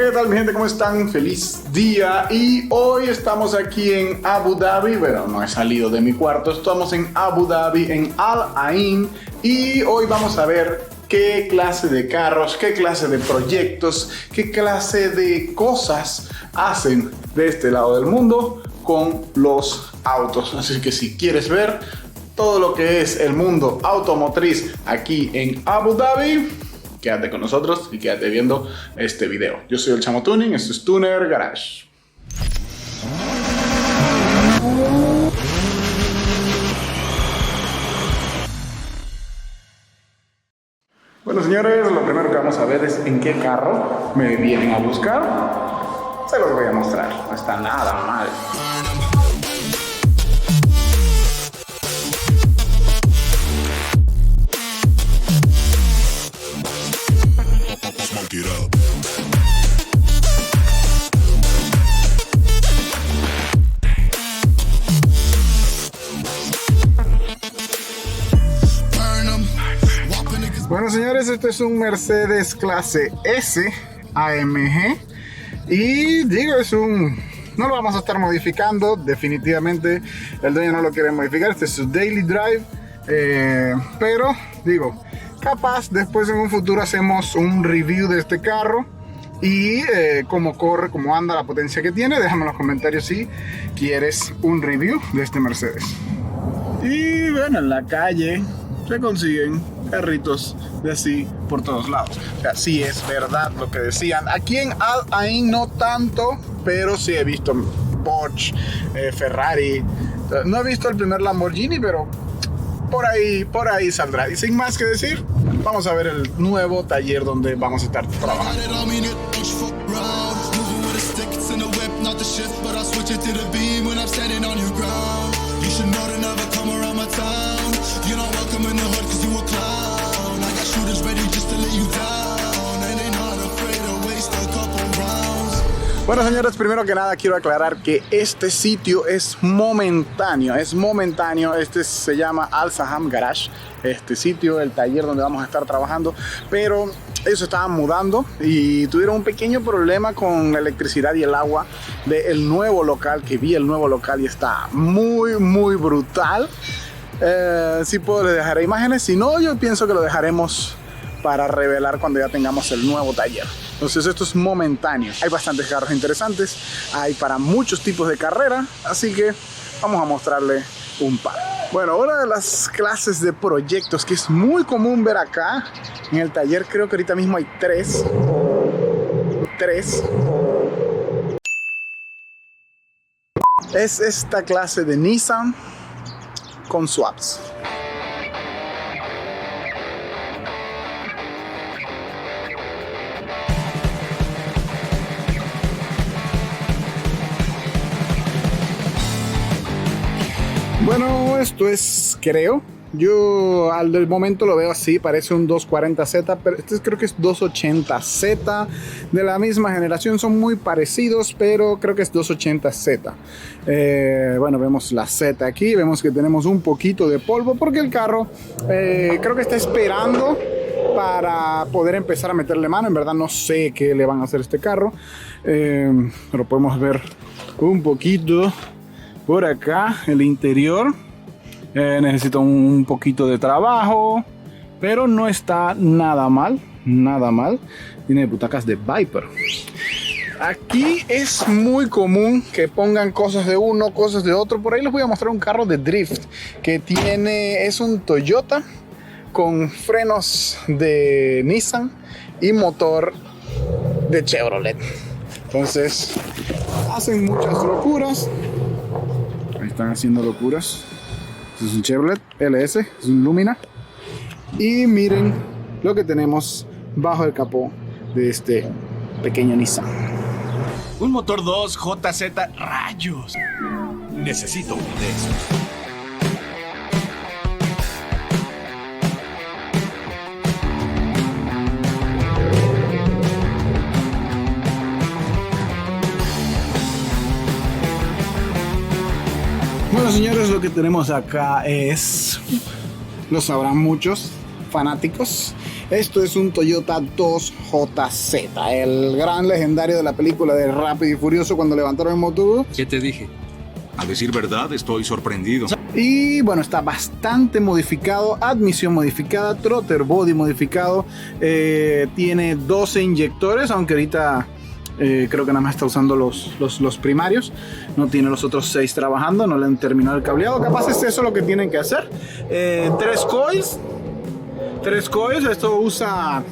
¿Qué tal mi gente? ¿Cómo están? Feliz día. Y hoy estamos aquí en Abu Dhabi. Bueno, no he salido de mi cuarto. Estamos en Abu Dhabi, en Al Ain. Y hoy vamos a ver qué clase de carros, qué clase de proyectos, qué clase de cosas hacen de este lado del mundo con los autos. Así que si quieres ver todo lo que es el mundo automotriz aquí en Abu Dhabi, quédate con nosotros y quédate viendo este video. Yo soy el Chamo Tuning, esto es Tuner Garage. Bueno, señores, lo primero que vamos a ver es en qué carro me vienen a buscar. Se los voy a mostrar, no está nada mal. Bueno, señores, este es un Mercedes clase S AMG y digo, no lo vamos a estar modificando, definitivamente el dueño no lo quiere modificar, este es su daily drive, pero digo, capaz después en un futuro hacemos un review de este carro y cómo corre, cómo anda, la potencia que tiene. Déjame en los comentarios si quieres un review de este Mercedes. Y bueno, en la calle se consiguen carritos de así por todos lados. O sea, sí es verdad lo que decían. Aquí en Al Ain no tanto, pero sí he visto Porsche, Ferrari. No he visto el primer Lamborghini, pero por ahí saldrá. Y sin más que decir, vamos a ver el nuevo taller donde vamos a estar trabajando. Bueno, señores, primero que nada quiero aclarar que este sitio es momentáneo, este se llama Al Saham Garage, este sitio, el taller donde vamos a estar trabajando, pero ellos estaban mudando y tuvieron un pequeño problema con la electricidad y el agua del nuevo local, que vi el nuevo local y está muy brutal. Si puedo les dejaré imágenes, si no yo pienso que lo dejaremos para revelar cuando ya tengamos el nuevo taller. Entonces esto es momentáneo. Hay bastantes carros interesantes, hay para muchos tipos de carrera, así que vamos a mostrarle un par. Bueno, una de las clases de proyectos que es muy común ver acá en el taller, creo que ahorita mismo hay tres. Es esta clase de Nissan con swaps. Bueno, esto es, yo al momento lo veo así, parece un 240Z, pero este creo que es 280Z, de la misma generación, son muy parecidos, pero creo que es 280Z. Bueno, vemos la Z aquí, vemos que tenemos un poquito de polvo, porque el carro creo que está esperando para poder empezar a meterle mano. En verdad no sé qué le van a hacer a este carro, pero podemos ver un poquito por acá el interior. Necesita un poquito de trabajo, pero no está nada mal. Tiene butacas de Viper. Aquí es muy común que pongan cosas de uno, cosas de otro. Por ahí les voy a mostrar un carro de drift que es un Toyota con frenos de Nissan y motor de Chevrolet. Entonces hacen muchas locuras. Están haciendo locuras. Este es un Chevrolet LS, es un Lumina. Y miren lo que tenemos bajo el capó de este pequeño Nissan. Un motor 2 JZ, rayos. Necesito uno de esos. Bueno, señores, lo que tenemos acá es, lo sabrán muchos fanáticos, Esto es un Toyota 2JZ, el gran legendario de la película de Rápido y Furioso cuando levantaron el motor. ¿Qué te dije? A decir verdad, estoy sorprendido. Y bueno, está bastante modificado, admisión modificada, trotter body modificado, tiene 12 inyectores, aunque ahorita creo que nada más está usando los primarios, no tiene los otros 6 trabajando, no le han terminado el cableado. Capaz es eso lo que tienen que hacer. 3 coils, esto usa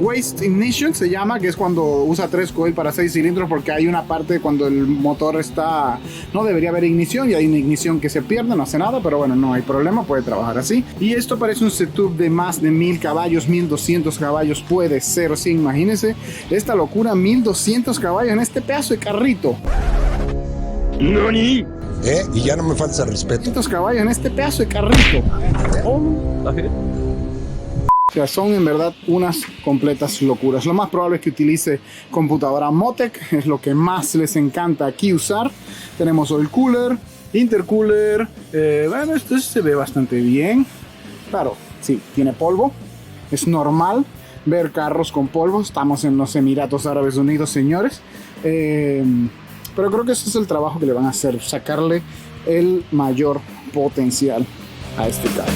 waste ignition, se llama, que es cuando usa 3 coils para 6 cilindros, porque hay una parte cuando el motor está, no debería haber ignición y hay una ignición que se pierde, no hace nada, pero bueno, no hay problema, puede trabajar así. Y esto parece un setup de más de 1000 caballos, 1200 caballos puede ser, sí, imagínense esta locura, 1200 caballos en este pedazo de carrito. ¿Nani? Y ya no me falta respeto. 200 caballos en este pedazo de carrito. O sea, son en verdad unas completas locuras. Lo más probable es que utilice computadora Motec, es lo que más les encanta aquí usar. Tenemos oil cooler, intercooler. Bueno, esto se ve bastante bien. Claro, sí, tiene polvo. Es normal ver carros con polvo. Estamos en los Emiratos Árabes Unidos, señores. Pero creo que ese es el trabajo que le van a hacer, sacarle el mayor potencial a este carro.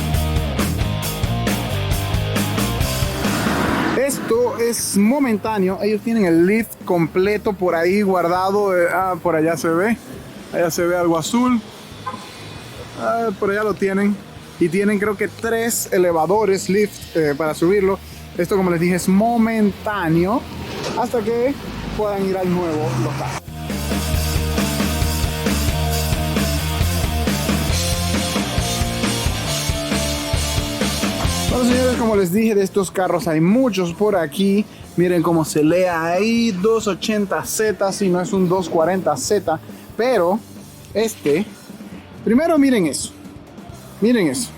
Esto es momentáneo, ellos tienen el lift completo por ahí guardado, por allá se ve algo azul, por allá lo tienen, y tienen creo que 3 elevadores lift para subirlo. Esto, como les dije, es momentáneo hasta que puedan ir al nuevo local. Bueno, señores, como les dije, de estos carros hay muchos por aquí. Miren cómo se lee ahí, 280Z, si no es un 240Z. Pero primero miren eso. Miren eso.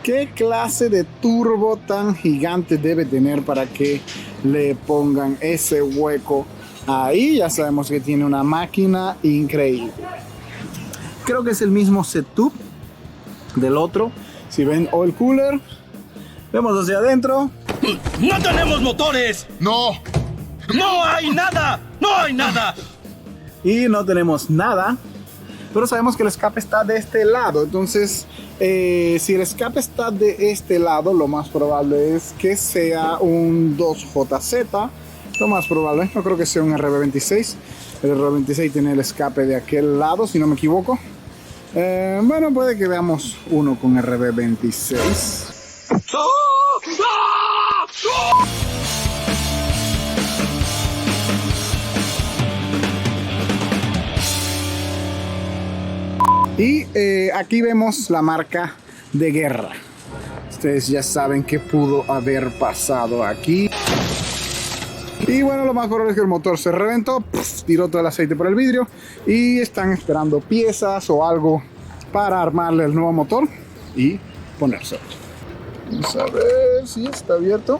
¿Qué clase de turbo tan gigante debe tener para que le pongan ese hueco ahí? Ya sabemos que tiene una máquina increíble. Creo que es el mismo setup del otro. Si ven oil cooler, vemos hacia adentro. ¡No tenemos motores! ¡No! ¡No hay nada! ¡No hay nada! Y no tenemos nada, pero sabemos que el escape está de este lado. Entonces, si el escape está de este lado, lo más probable es que sea un 2JZ. Lo más probable, no creo que sea un RB26. El RB26 tiene el escape de aquel lado, si no me equivoco. Bueno, puede que veamos uno con RB26. Y aquí vemos la marca de guerra. Ustedes ya saben qué pudo haber pasado aquí. Y bueno, lo más probable es que el motor se reventó, tiró todo el aceite por el vidrio y están esperando piezas o algo para armarle el nuevo motor y ponérselo. Vamos a ver si está abierto.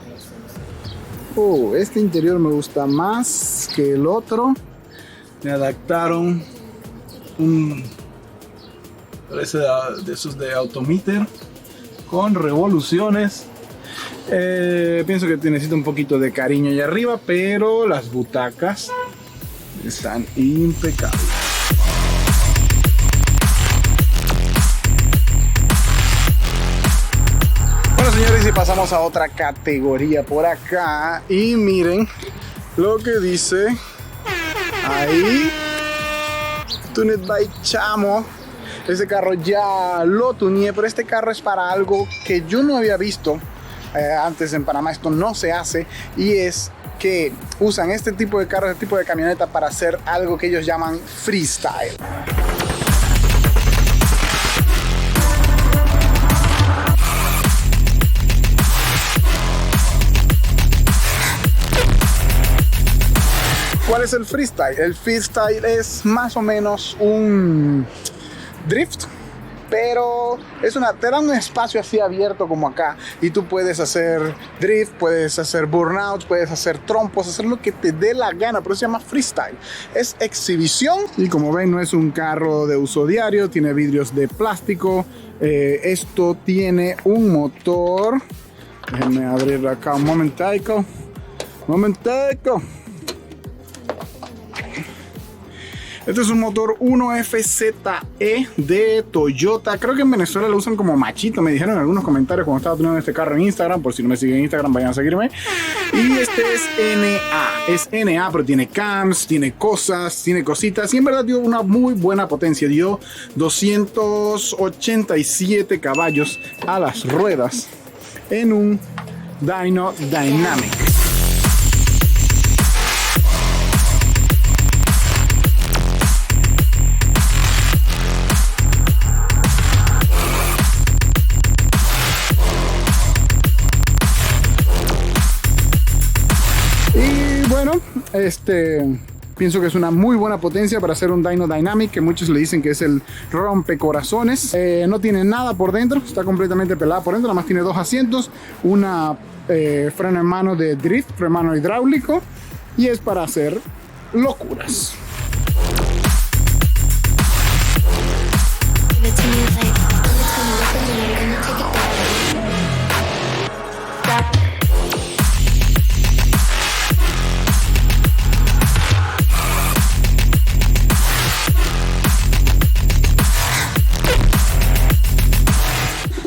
Este interior me gusta más que el otro. Me adaptaron un parece de esos de autometer con revoluciones. Pienso que necesita un poquito de cariño allá arriba, pero las butacas están impecables. Bueno, señores, y pasamos a otra categoría por acá. Y miren lo que dice ahí. Tuned by Chamo. Este carro ya lo tuneé, pero este carro es para algo que yo no había visto antes en Panamá. Esto no se hace, y es que usan este tipo de carros, este tipo de camioneta para hacer algo que ellos llaman freestyle. ¿Cuál es el freestyle? El freestyle es más o menos un drift, pero te dan un espacio así abierto como acá, y tú puedes hacer drift, puedes hacer burnouts, puedes hacer trompos, hacer lo que te dé la gana, pero se llama freestyle. Es exhibición, y como ven, no es un carro de uso diario, tiene vidrios de plástico. Esto tiene un motor Déjenme abrirlo acá un momentico. Este es un motor 1FZE de Toyota. Creo que en Venezuela lo usan como machito. Me dijeron en algunos comentarios cuando estaba teniendo este carro en Instagram. Por si no me siguen en Instagram, vayan a seguirme. Y este es NA. Es NA, pero tiene cams, tiene cosas, tiene cositas. Y en verdad dio una muy buena potencia. Dio 287 caballos a las ruedas en un Dyno Dynamic. Pienso que es una muy buena potencia para hacer un Dyno Dynamic, que muchos le dicen que es el rompecorazones. No tiene nada por dentro, está completamente pelada por dentro, nada más tiene 2 asientos, una freno en mano de drift, freno en mano hidráulico, y es para hacer locuras.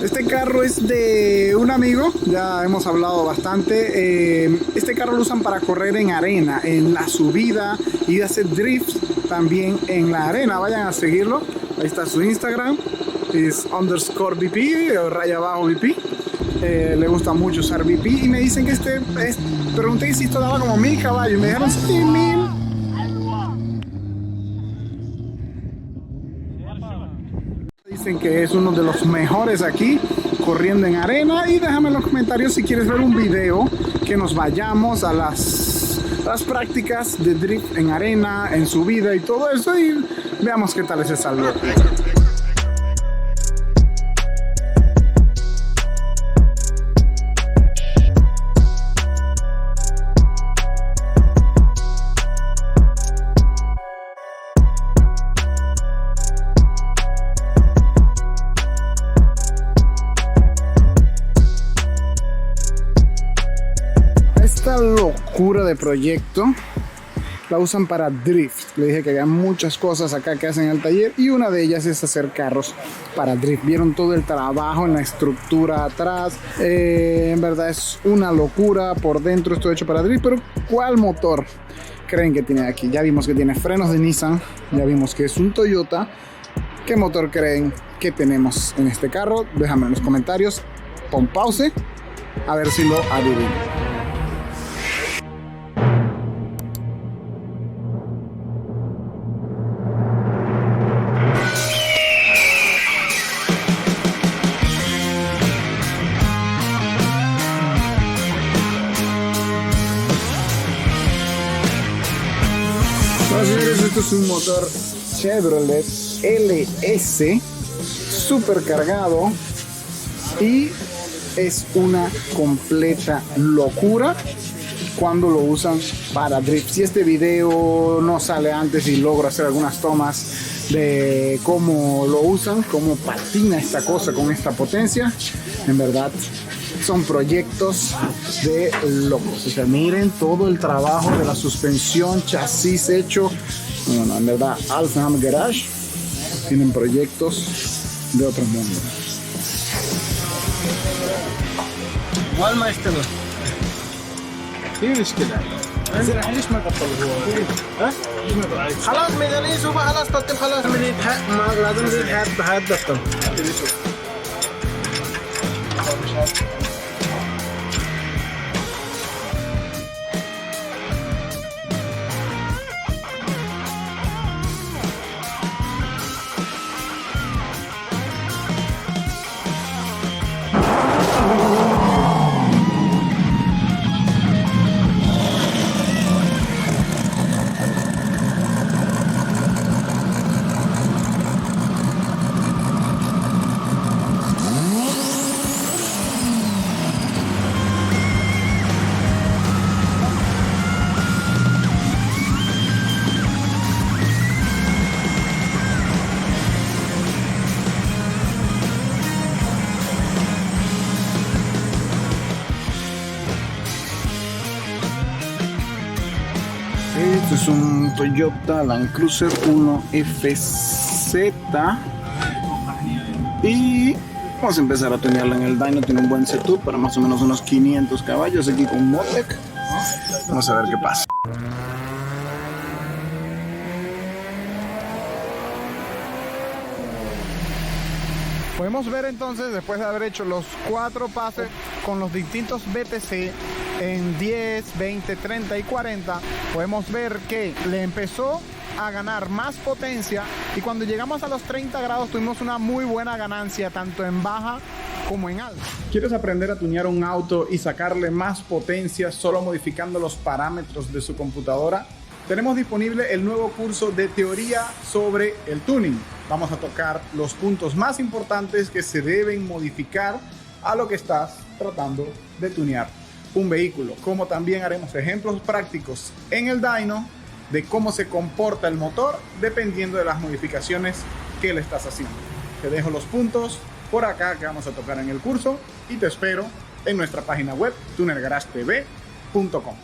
Este carro es de un amigo, ya hemos hablado bastante. Este carro lo usan para correr en arena, en la subida, y hacer drifts también en la arena. Vayan a seguirlo, ahí está su Instagram, es _VP o raya abajo VP. Le gusta mucho usar VP y me dicen que pregunté si esto daba como 1000 caballos, me dijeron sí, 1000. Dicen que es uno de los mejores aquí corriendo en arena. Y déjame en los comentarios si quieres ver un video que nos vayamos a las prácticas de drift en arena, en subida y todo eso, y veamos qué tal es esa loca. Esta locura de proyecto la usan para drift. Le dije que había muchas cosas acá que hacen en el taller y una de ellas es hacer carros para drift. Vieron todo el trabajo en la estructura atrás. En verdad es una locura. Por dentro esto hecho para drift, pero ¿cuál motor creen que tiene aquí? Ya vimos que tiene frenos de Nissan, ya vimos que es un Toyota. ¿Qué motor creen que tenemos en este carro? Déjame en los comentarios. Pon pause a ver si lo adivino. Bueno, señores, esto es un motor Chevrolet LS super cargado y es una completa locura cuando lo usan para drift. Si este video no sale antes y logro hacer algunas tomas de cómo lo usan, cómo patina esta cosa con esta potencia, en verdad son proyectos de locos. O sea, miren todo el trabajo de la suspensión, chasis hecho. Bueno, en verdad, Alfheim Garage tienen proyectos de otro mundo. ما يستمر ليش كده زين ليش ما قفل هو خلاص ميدانيس هو خلاص بطل خلاص من يتحق ما لازم يتحق بحد بطل es un Toyota Land Cruiser 1FZ. Y vamos a empezar a tunearla en el dyno. Tiene un buen setup para más o menos unos 500 caballos aquí con Motec. Vamos a ver qué pasa. Podemos ver entonces, después de haber hecho los 4 pases con los distintos BTC en 10, 20, 30 y 40, podemos ver que le empezó a ganar más potencia y cuando llegamos a los 30 grados tuvimos una muy buena ganancia tanto en baja como en alta. ¿Quieres aprender a tunear un auto y sacarle más potencia solo modificando los parámetros de su computadora? Tenemos disponible el nuevo curso de teoría sobre el tuning. Vamos a tocar los puntos más importantes que se deben modificar a lo que estás tratando de tunear un vehículo. Como también haremos ejemplos prácticos en el dyno de cómo se comporta el motor dependiendo de las modificaciones que le estás haciendo. Te dejo los puntos por acá que vamos a tocar en el curso y te espero en nuestra página web tunergaragetv.com.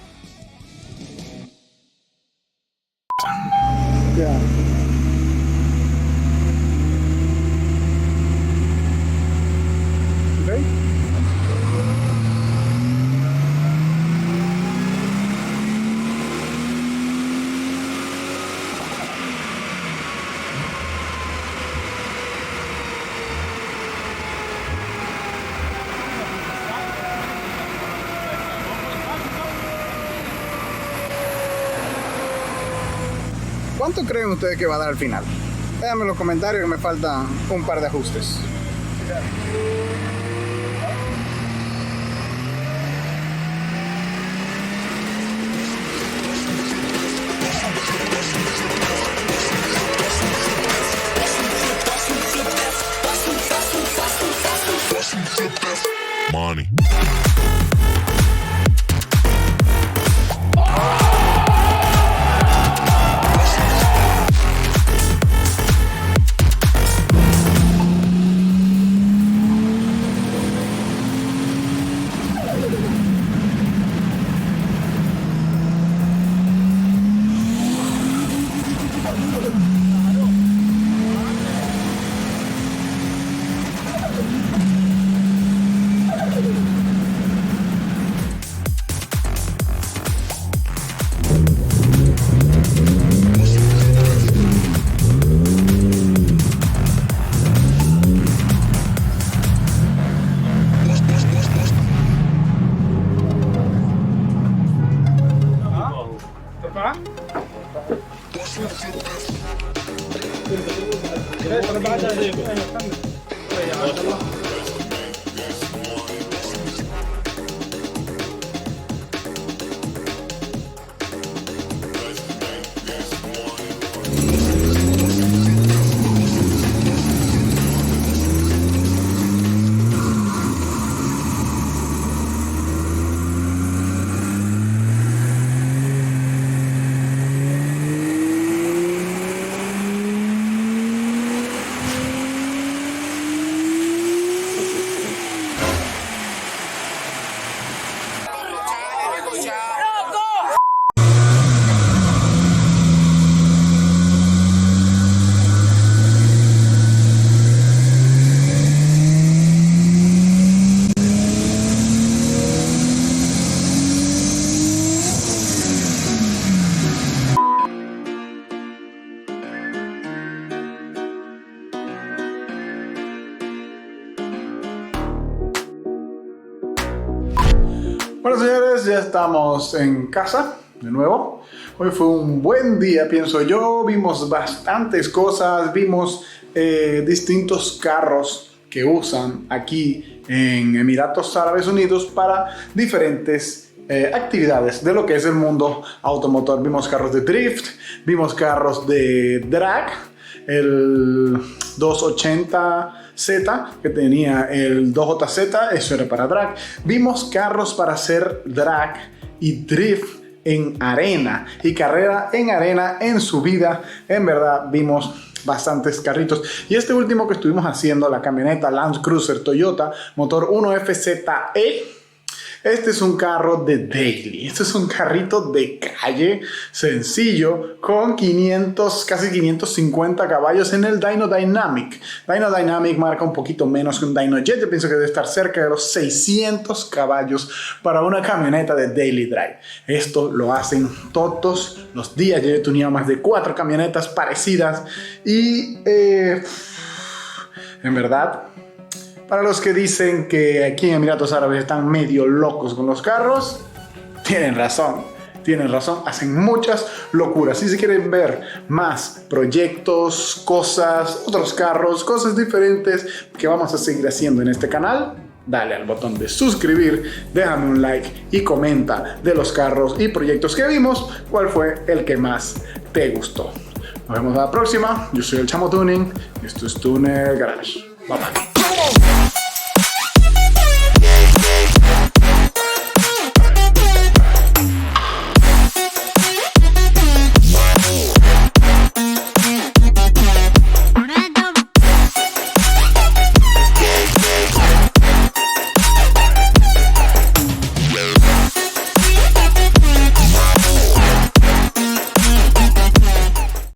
Yeah. Okay. ¿Cuánto creen ustedes que va a dar al final? Déjenme en los comentarios que me faltan un par de ajustes. Money. Bueno, señores, ya estamos en casa de nuevo. Hoy fue un buen día, pienso yo. Vimos bastantes cosas, vimos distintos carros que usan aquí en Emiratos Árabes Unidos para diferentes actividades de lo que es el mundo automotor. Vimos carros de drift, vimos carros de drag, el 280Z que tenía el 2JZ, eso era para drag. Vimos carros para hacer drag y drift en arena y carrera en arena en subida. En verdad vimos bastantes carritos, y este último que estuvimos haciendo, la camioneta Land Cruiser Toyota motor 1FZE, Este es un carro de daily. Este es un carrito de calle sencillo con 500, casi 550 caballos en el Dyno Dynamic. Dyno Dynamic marca un poquito menos que un Dyno Jet. Yo pienso que debe estar cerca de los 600 caballos para una camioneta de daily drive. Esto lo hacen todos los días. Yo he tenido más de 4 camionetas parecidas y en verdad, para los que dicen que aquí en Emiratos Árabes están medio locos con los carros, tienen razón, hacen muchas locuras. Si se quieren ver más proyectos, cosas, otros carros, cosas diferentes que vamos a seguir haciendo en este canal, dale al botón de suscribir, déjame un like y comenta de los carros y proyectos que vimos, cuál fue el que más te gustó. Nos vemos a la próxima. Yo soy el Chamo Tuning y esto es Tuner Garage. Bye bye.